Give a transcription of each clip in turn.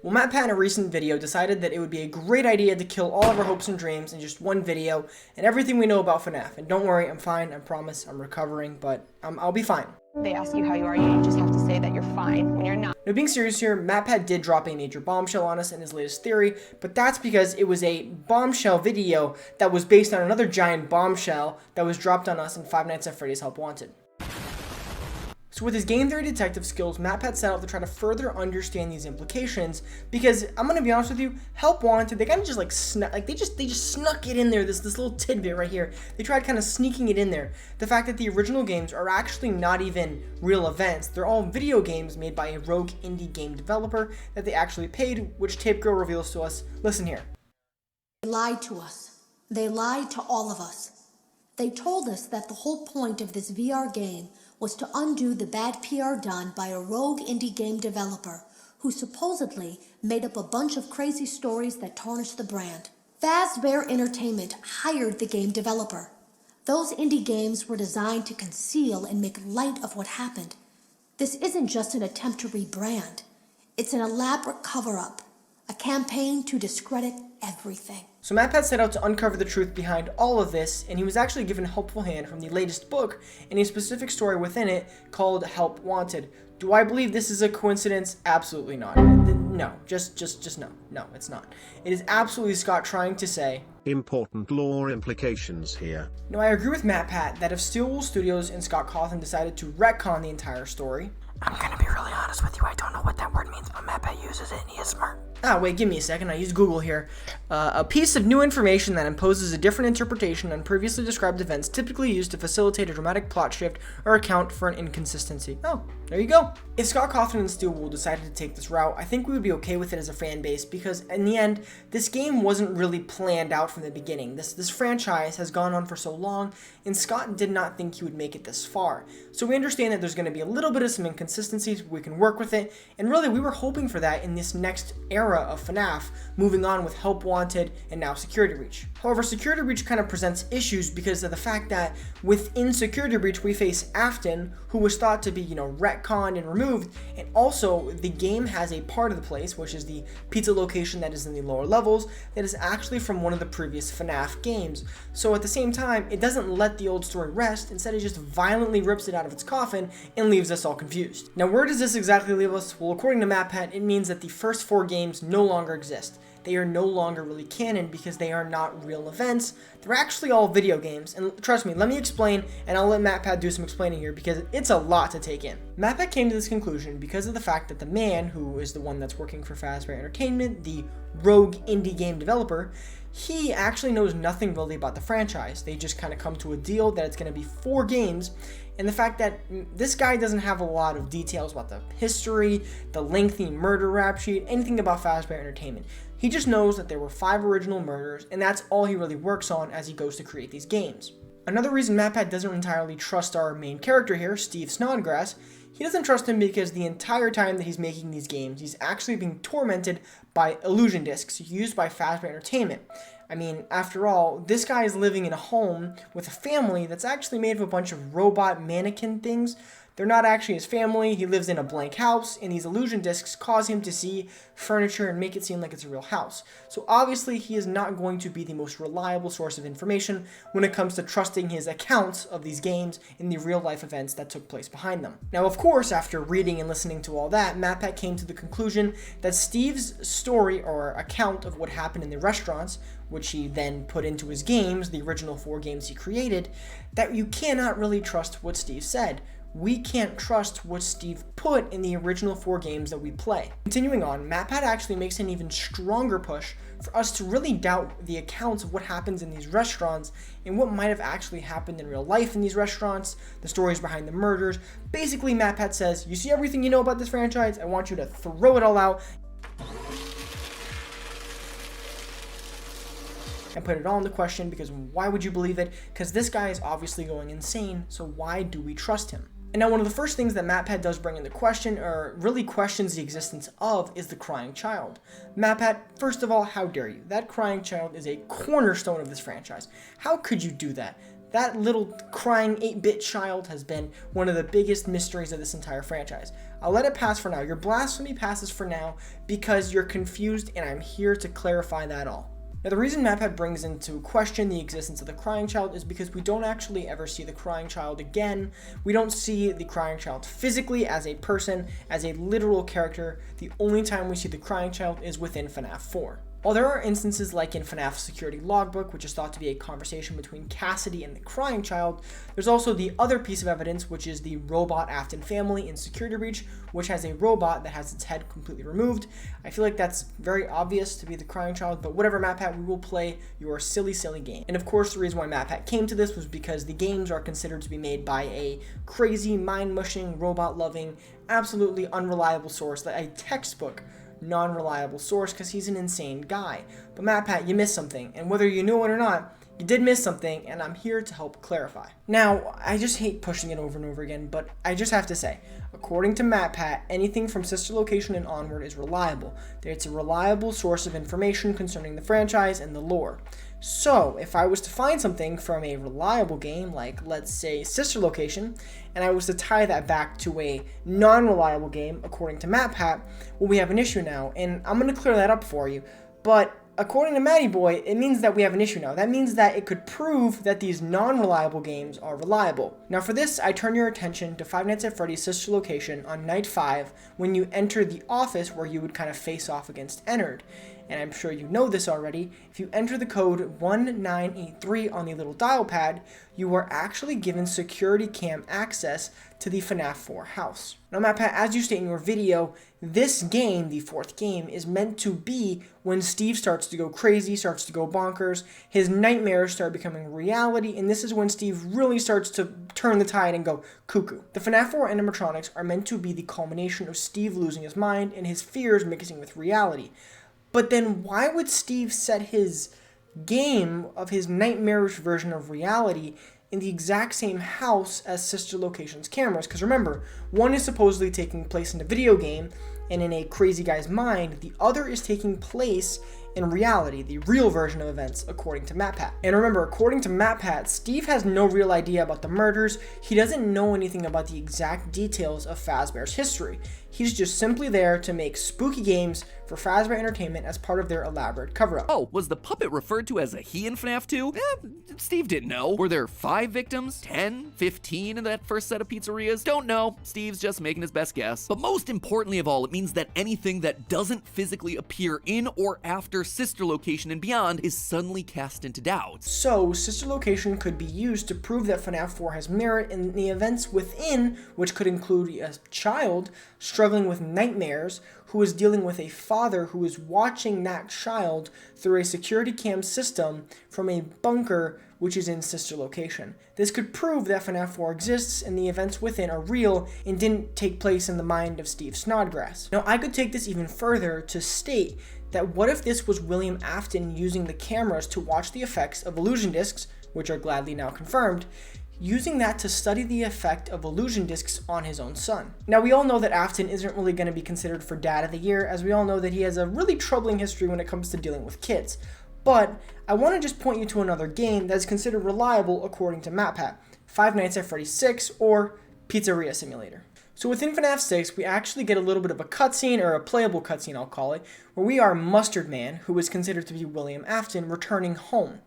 Well, MatPat in a recent video decided that it would be a great idea to kill all of our hopes and dreams in just one video and everything we know about FNAF. And don't worry, I'm fine, I promise, I'm recovering, but I'll be fine. They ask you how you are, you just have to say that you're fine when you're not. Now, being serious here, MatPat did drop a major bombshell on us in his latest theory, but that's because it was a bombshell video that was based on another giant bombshell that was dropped on us in Five Nights at Freddy's Help Wanted. So with his game theory detective skills, MatPat set out to try to further understand these implications, because I'm gonna be honest with you, Help Wanted, they kind of just they just snuck it in there, this little tidbit right here. They tried kind of sneaking it in there. The fact that the original games are actually not even real events. They're all video games made by a rogue indie game developer that they actually paid, which Tape Girl reveals to us. Listen here. They lied to us. They lied to all of us. They told us that the whole point of this VR game was to undo the bad PR done by a rogue indie game developer who supposedly made up a bunch of crazy stories that tarnished the brand. Fazbear Entertainment hired the game developer. Those indie games were designed to conceal and make light of what happened. This isn't just an attempt to rebrand. It's an elaborate cover-up, a campaign to discredit everything. So MatPat set out to uncover the truth behind all of this, and he was actually given a helpful hand from the latest book and a specific story within it called Help Wanted. Do I believe this is a coincidence? Absolutely not. No, just no. No, it's not. It is absolutely Scott trying to say important lore implications here. Now, I agree with MatPat that if Steelwool Studios and Scott Cawthon decided to retcon the entire story, I'm gonna be really honest with you, I don't know what that word means, but MatPat uses it and he is smart. Wait, give me a second, I use Google here. A piece of new information that imposes a different interpretation on previously described events typically used to facilitate a dramatic plot shift or account for an inconsistency. Oh, there you go. If Scott Cawthon and Steelwool decided to take this route, I think we would be okay with it as a fan base, because in the end, this game wasn't really planned out from the beginning. This franchise has gone on for so long, and Scott did not think he would make it this far. So we understand that there's going to be a little bit of some inconsistencies, we can work with it, and really we were hoping for that in this next era of FNAF, moving on with Help Wanted and now Security Breach. However, Security Breach kind of presents issues because of the fact that within Security Breach we face Afton, who was thought to be, retconned and removed, and also the game has a part of the place, which is the pizza location that is in the lower levels, that is actually from one of the previous FNAF games. So at the same time, it doesn't let the old story rest, instead it just violently rips it out of its coffin and leaves us all confused. Now, where does this exactly leave us? Well, according to MatPat, it means that the first 4 games no longer exist. They are no longer really canon because they are not real events. They're actually all video games. And trust me, let me explain, and I'll let MatPat do some explaining here because it's a lot to take in. MatPat came to this conclusion because of the fact that the man who is the one that's working for Fazbear Entertainment, the rogue indie game developer, he actually knows nothing really about the franchise. They just kind of come to a deal that it's going to be 4 games, and the fact that this guy doesn't have a lot of details about the history, the lengthy murder rap sheet, anything about Fazbear Entertainment. He just knows that there were 5 original murders, and that's all he really works on as he goes to create these games. Another reason MatPat doesn't entirely trust our main character here, Steve Snodgrass, he doesn't trust him because the entire time that he's making these games, he's actually being tormented by illusion discs used by Fazbear Entertainment. I mean, after all, this guy is living in a home with a family that's actually made of a bunch of robot mannequin things. They're not actually his family. He lives in a blank house, and these illusion discs cause him to see furniture and make it seem like it's a real house. So obviously, he is not going to be the most reliable source of information when it comes to trusting his accounts of these games in the real-life events that took place behind them. Now, of course, after reading and listening to all that, MatPat came to the conclusion that Steve's story or account of what happened in the restaurants, which he then put into his games, the original 4 games he created, that you cannot really trust what Steve said. We can't trust what Steve put in the original 4 games that we play. Continuing on, MatPat actually makes an even stronger push for us to really doubt the accounts of what happens in these restaurants and what might have actually happened in real life in these restaurants, the stories behind the murders. Basically, MatPat says, you see everything you know about this franchise? I want you to throw it all out and put it all into question, because why would you believe it? Because this guy is obviously going insane, so why do we trust him? And now one of the first things that MatPat does bring into question, or really questions the existence of, is the crying child. MatPat, first of all, how dare you? That crying child is a cornerstone of this franchise. How could you do that? that little crying 8-bit child has been one of the biggest mysteries of this entire franchise. I'll let it pass for now. Your blasphemy passes for now because you're confused, and I'm here to clarify that all. Now, the reason Matpat brings into question the existence of the crying child is because we don't actually ever see the crying child again. We don't see the crying child physically as a person, as a literal character. The only time we see the crying child is within FNAF 4. While there are instances like in FNAF's security logbook, which is thought to be a conversation between Cassidy and the crying child, there's also the other piece of evidence, which is the robot Afton family in Security Breach, which has a robot that has its head completely removed. I feel like that's very obvious to be the crying child, but whatever, Matpat, we will play your silly, silly game. And of course, the reason why Matpat came to this was because the games are considered to be made by a crazy, mind-mushing, robot-loving, absolutely unreliable source, like a textbook non-reliable source, because he's an insane guy. But Matpat, you missed something, and whether you knew it or not, you did miss something, and I'm here to help clarify. Now, I just hate pushing it over and over again, but I just have to say, according to Matpat, anything from Sister Location and onward is reliable. It's a reliable source of information concerning the franchise and the lore. So, if I was to find something from a reliable game, like, let's say, Sister Location, and I was to tie that back to a non-reliable game, according to Matpat, well, we have an issue now, and I'm going to clear that up for you. But according to Matty Boy, it means that we have an issue now. That means that it could prove that these non-reliable games are reliable. Now for this, I turn your attention to Five Nights at Freddy's Sister Location on Night 5, when you enter the office where you would kind of face off against Ennard. And I'm sure you know this already, if you enter the code 1983 on the little dial pad, you are actually given security cam access to the FNAF 4 house. Now Matpat, as you state in your video, this game, the fourth game, is meant to be when Steve starts to go crazy, starts to go bonkers, his nightmares start becoming reality, and this is when Steve really starts to turn the tide and go cuckoo. The FNAF 4 animatronics are meant to be the culmination of Steve losing his mind and his fears mixing with reality. But then why would Steve set his game of his nightmarish version of reality in the exact same house as Sister Location's cameras? Because remember, one is supposedly taking place in a video game and in a crazy guy's mind, the other is taking place in reality, the real version of events, according to Matpat. And remember, according to Matpat, Steve has no real idea about the murders. He doesn't know anything about the exact details of Fazbear's history. He's just simply there to make spooky games for Fazbear Entertainment as part of their elaborate cover-up. Oh, was the puppet referred to as a he in FNAF 2? Steve didn't know. Were there 5 victims? 10? 15 in that first set of pizzerias? Don't know. Steve's just making his best guess. But most importantly of all, it means that anything that doesn't physically appear in or after Sister Location and beyond is suddenly cast into doubt. So, Sister Location could be used to prove that FNAF 4 has merit in the events within, which could include a child struggling with nightmares who is dealing with a father who is watching that child through a security cam system from a bunker which is in Sister Location. This could prove that FNAF 4 exists and the events within are real and didn't take place in the mind of Steve Snodgrass. Now, I could take this even further to state that what if this was William Afton using the cameras to watch the effects of illusion discs, which are gladly now confirmed, using that to study the effect of illusion discs on his own son. Now, we all know that Afton isn't really going to be considered for Dad of the Year, as we all know that he has a really troubling history when it comes to dealing with kids. But I want to just point you to another game that is considered reliable according to Matpat, Five Nights at Freddy's 6 or Pizzeria Simulator. So within FNAF 6, we actually get a little bit of a cutscene, or a playable cutscene I'll call it, where we are Mustard Man, who is considered to be William Afton, returning home.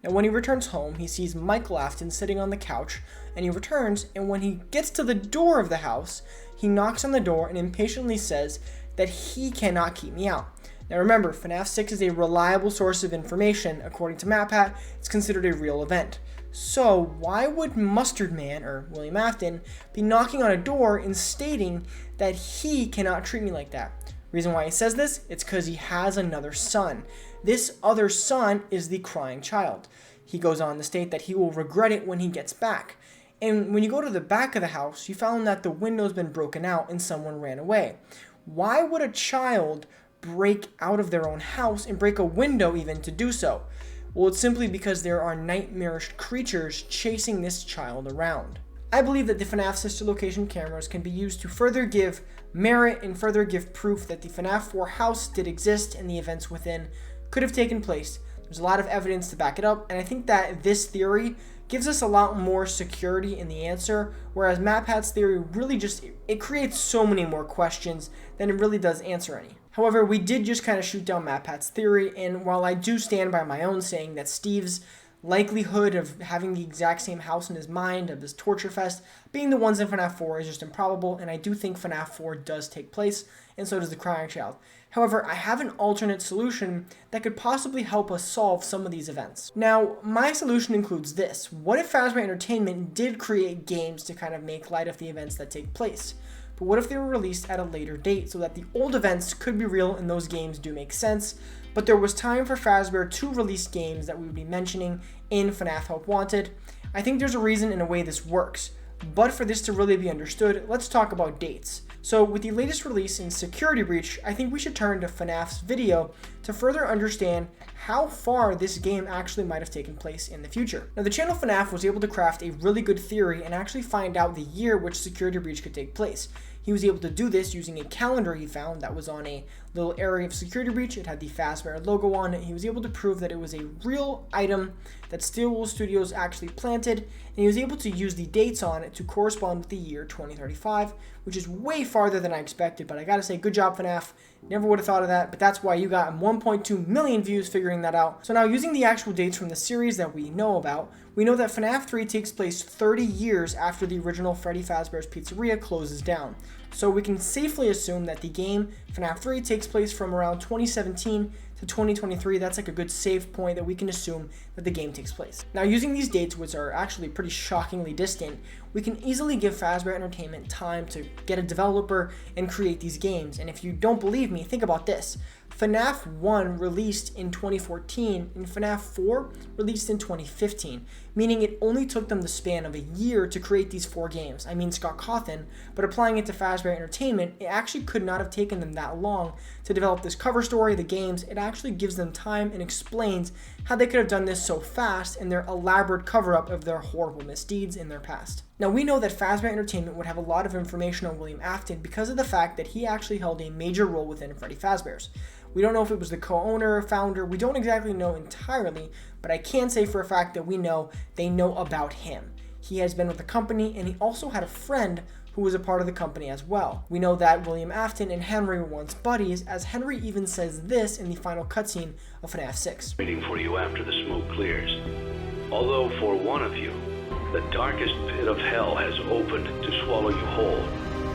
Now when he returns home, he sees Michael Afton sitting on the couch, and he returns, and when he gets to the door of the house, he knocks on the door and impatiently says that he cannot keep me out. Now remember, FNAF 6 is a reliable source of information. According to Matpat, it's considered a real event. So why would Mustard Man, or William Afton, be knocking on a door and stating that he cannot treat me like that? Reason why he says this? It's because he has another son. This other son is the crying child. He goes on to state that he will regret it when he gets back. And when you go to the back of the house, you found that the window's been broken out and someone ran away. Why would a child break out of their own house and break a window even to do so? Well, it's simply because there are nightmarish creatures chasing this child around. I believe that the FNAF Sister Location cameras can be used to further give merit and further give proof that the FNAF 4 house did exist and the events within could have taken place. There's a lot of evidence to back it up, and I think that this theory gives us a lot more security in the answer, whereas Matpat's theory really just, it creates so many more questions than it really does answer any. However, we did just kind of shoot down Matpat's theory, and while I do stand by my own saying that Steve's likelihood of having the exact same house in his mind of this torture fest being the ones in FNAF 4 is just improbable, and I do think FNAF 4 does take place, and so does the Crying Child. However, I have an alternate solution that could possibly help us solve some of these events. Now, my solution includes this. What if Fazbear Entertainment did create games to kind of make light of the events that take place? But what if they were released at a later date so that the old events could be real and those games do make sense, but there was time for Fazbear to release games that we would be mentioning in FNAF Help Wanted? I think there's a reason in a way this works, but for this to really be understood, let's talk about dates. So with the latest release in Security Breach, I think we should turn to FNAF's video to further understand how far this game actually might have taken place in the future. Now, the channel FNAF was able to craft a really good theory and actually find out the year which Security Breach could take place. He was able to do this using a calendar he found that was on a little area of Security Breach. It had the Fazbear logo on it. He was able to prove that it was a real item that Steelwool Studios actually planted, and he was able to use the dates on it to correspond with the year 2035, which is way farther than I expected, but I gotta say, good job, FNAF. Never would have thought of that, but that's why you got 1.2 million views figuring that out. So now, using the actual dates from the series that we know about, we know that FNAF 3 takes place 30 years after the original Freddy Fazbear's Pizzeria closes down. So we can safely assume that the game FNAF 3 takes place from around 2017 to 2023. That's like a good safe point that we can assume that the game takes place. Now, using these dates, which are actually pretty shockingly distant, we can easily give Fazbear Entertainment time to get a developer and create these games. And if you don't believe me, think about this. FNAF 1 released in 2014 and FNAF 4 released in 2015, meaning it only took them the span of a year to create these 4 games. I mean Scott Cawthon, but applying it to Fazbear Entertainment, it actually could not have taken them that long to develop this cover story, the games. It actually gives them time and explains how they could have done this so fast in their elaborate cover-up of their horrible misdeeds in their past. Now, we know that Fazbear Entertainment would have a lot of information on William Afton because of the fact that he actually held a major role within Freddy Fazbear's. We don't know if it was the co-owner, founder, we don't exactly know entirely, but I can say for a fact that we know they know about him. He has been with the company, and he also had a friend who was a part of the company as well. We know that William Afton and Henry were once buddies, as Henry even says this in the final cutscene of FNAF 6. Waiting for you after the smoke clears. Although for one of you, the darkest pit of hell has opened to swallow you whole.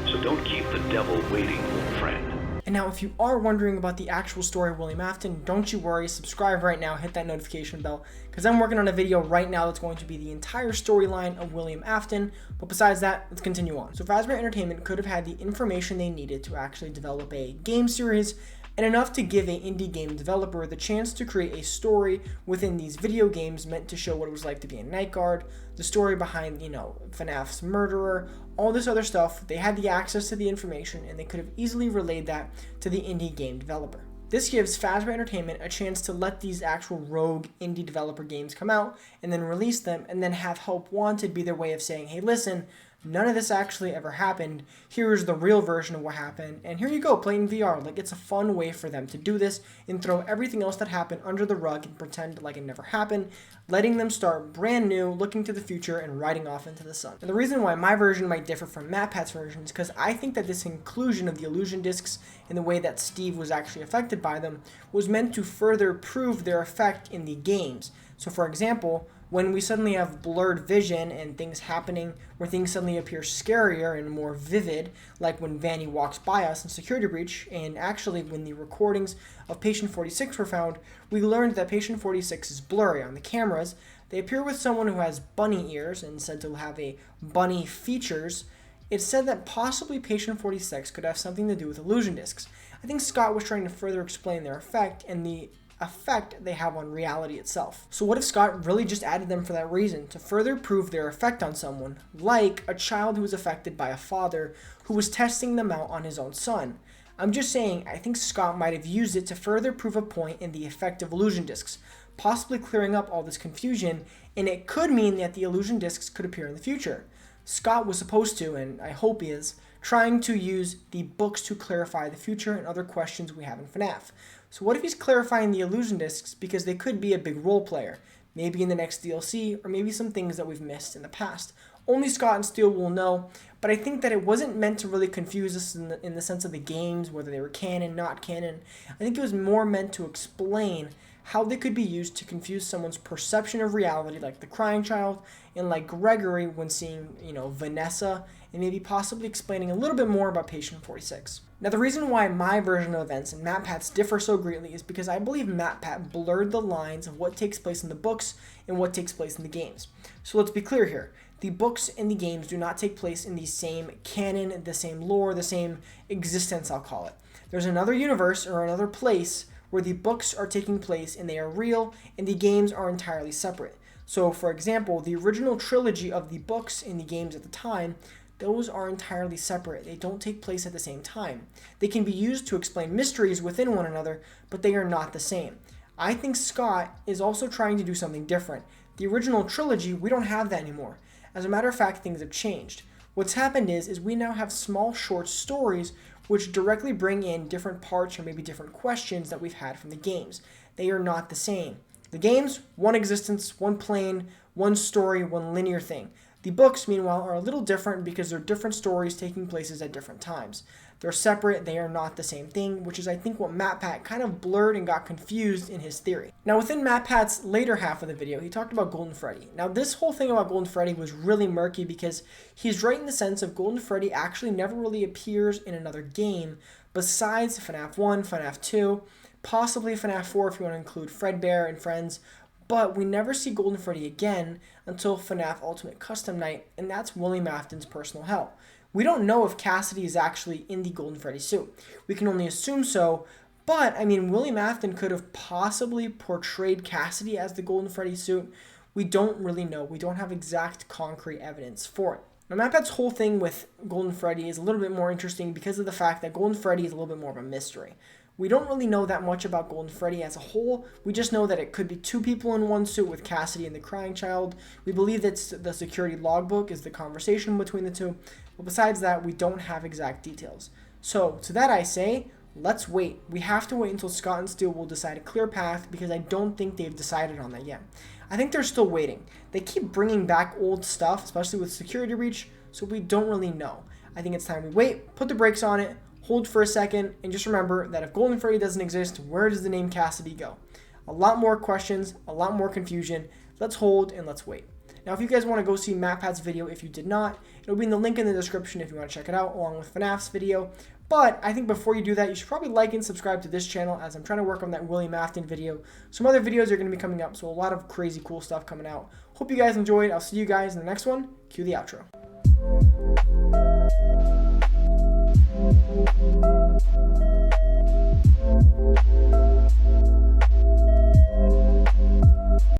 So don't keep the devil waiting, old friend. And now, if you are wondering about the actual story of William Afton, don't you worry, subscribe right now, hit that notification bell, because I'm working on a video right now that's going to be the entire storyline of William Afton. But besides that, let's continue on. So Fazbear Entertainment could have had the information they needed to actually develop a game series, and enough to give an indie game developer the chance to create a story within these video games meant to show what it was like to be a night guard, the story behind, FNAF's murderer, all this other stuff. They had the access to the information, and they could have easily relayed that to the indie game developer. This gives Fazbear Entertainment a chance to let these actual rogue indie developer games come out and then release them, and then have Help Wanted be their way of saying, hey, listen, none of this actually ever happened. Here's the real version of what happened, and here you go, play in VR. Like, it's a fun way for them to do this and throw everything else that happened under the rug and pretend like it never happened, letting them start brand new, looking to the future, and riding off into the sun. And the reason why my version might differ from Matpat's version is because I think that this inclusion of the illusion discs and the way that Steve was actually affected by them was meant to further prove their effect in the games. So for example, when we suddenly have blurred vision and things happening where things suddenly appear scarier and more vivid, like when Vanny walks by us in Security Breach, and actually when the recordings of Patient 46 were found, we learned that Patient 46 is blurry on the cameras. They appear with someone who has bunny ears and said to have a bunny features. It's said that possibly Patient 46 could have something to do with illusion discs. I think Scott was trying to further explain their effect and the effect they have on reality itself. So what if Scott really just added them for that reason, to further prove their effect on someone, like a child who was affected by a father who was testing them out on his own son? I'm just saying, I think Scott might have used it to further prove a point in the effect of illusion discs, possibly clearing up all this confusion, and it could mean that the illusion discs could appear in the future. Scott was supposed to, and I hope he is, trying to use the books to clarify the future and other questions we have in FNAF. So what if he's clarifying the illusion discs because they could be a big role player? maybe in the next DLC, or maybe some things that we've missed in the past. Only Scott and Steele will know, but I think that it wasn't meant to really confuse us in the sense of the games, whether they were canon, not canon. I think it was more meant to explain how they could be used to confuse someone's perception of reality, like the crying child, and like Gregory when seeing, Vanessa, and maybe possibly explaining a little bit more about Patient 46. Now, the reason why my version of events and Matpat's differ so greatly is because I believe Matpat blurred the lines of what takes place in the books and what takes place in the games. So let's be clear here. The books and the games do not take place in the same canon, the same lore, the same existence, I'll call it. There's another universe or another place where the books are taking place and they are real, and the games are entirely separate. So, for example, the original trilogy of the books and the games at the time, those are entirely separate. They don't take place at the same time. They can be used to explain mysteries within one another, but they are not the same. I think Scott is also trying to do something different. The original trilogy, we don't have that anymore. As a matter of fact, things have changed. What's happened is we now have small short stories which directly bring in different parts or maybe different questions that we've had from the games. They are not the same. The games, one existence, one plane, one story, one linear thing. The books, meanwhile, are a little different because they're different stories taking places at different times. They're separate, they are not the same thing, which is, I think, what Matpat kind of blurred and got confused in his theory. Now, within Matpat's later half of the video, he talked about Golden Freddy. Now, this whole thing about Golden Freddy was really murky because he's right in the sense of Golden Freddy actually never really appears in another game besides FNAF 1, FNAF 2, possibly FNAF 4 if you want to include Fredbear and friends, but we never see Golden Freddy again until FNAF Ultimate Custom Night, and that's William Afton's personal hell. We don't know if Cassidy is actually in the Golden Freddy suit. We can only assume so, but, William Afton could have possibly portrayed Cassidy as the Golden Freddy suit. We don't really know. We don't have exact concrete evidence for it. Now, Matpat's whole thing with Golden Freddy is a little bit more interesting because of the fact that Golden Freddy is a little bit more of a mystery. We don't really know that much about Golden Freddy as a whole. We just know that it could be two people in one suit with Cassidy and the crying child. We believe that the security logbook is the conversation between the two. But besides that, we don't have exact details. So, to that I say, let's wait. We have to wait until Scott and Steele will decide a clear path because I don't think they've decided on that yet. I think they're still waiting. They keep bringing back old stuff, especially with security breach, so we don't really know. I think it's time we wait, put the brakes on it, hold for a second, and just remember that if Golden Freddy doesn't exist, where does the name Cassidy go? A lot more questions, a lot more confusion. Let's hold and let's wait. Now, if you guys want to go see Matpat's video, if you did not, it'll be in the link in the description if you want to check it out, along with FNAF's video. But I think before you do that, you should probably like and subscribe to this channel as I'm trying to work on that William Afton video. Some other videos are going to be coming up, so a lot of crazy cool stuff coming out. Hope you guys enjoyed. I'll see you guys in the next one. Cue the outro.